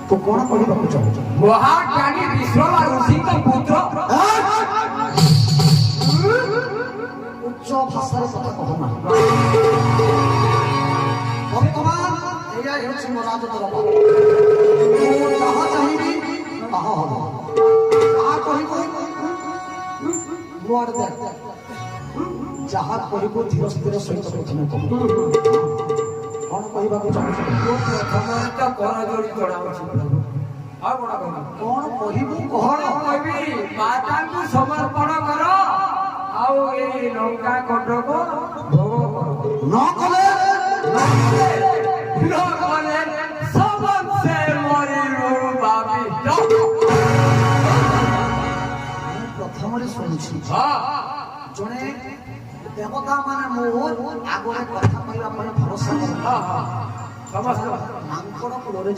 ତୁ କଣ କହିବାକୁ ଚାହୁଁଛୁ? ମହାଜ୍ଞାନୀ ବିଶ୍ଵ ଋଷିଙ୍କ ପୁତ୍ର। ଉଚ୍ଚ ଭାଷାରେ କଥା କହନା। ବର୍ତ୍ତମାନ ଏଇଆ ହେଉଛି ମୋ ରାଜଦରବାର। ମୁଁ ଯାହା ଚାହିଁବି ତାହା ହବ। ଯାହା କହିବ ମୋ ଆଡ଼େ ଦେଖ। ଯାହା କହିବୁ ଧୀର ସ୍ଥିର ସହିତ ପ୍ରଥମେ କହିବୁ। କଣ କହିବାକୁ ଚାହୁଁଛୁ? ପ୍ରଥମରେ ତ କର ଯୋଡ଼ି ଚଢାଉଛି ପ୍ରଭୁ। ଆଉ କଣ କହିବି? କଣ କହିବୁ କଣ କହ। କହିବି? ମାତାଙ୍କୁ ସମର୍ପଣ କର ଆଉ ଏଇ ଲଙ୍କା କଣ୍ଟକୁ ଭୋଗ କର। ନ କଲେ ସମସ୍ତେ ମରିବୁ ଭାବି। ମୁଁ ପ୍ରଥମରେ ଶୁଣୁଛି ଜଣେ ଦେବତା ମାନେ ମୋ ଆଗରେ କଥା କହିବା ପାଇଁ ଭରସା କରନ୍ତି। ସମସ୍ତେ ମାଙ୍କଡ଼ କୂଳରେ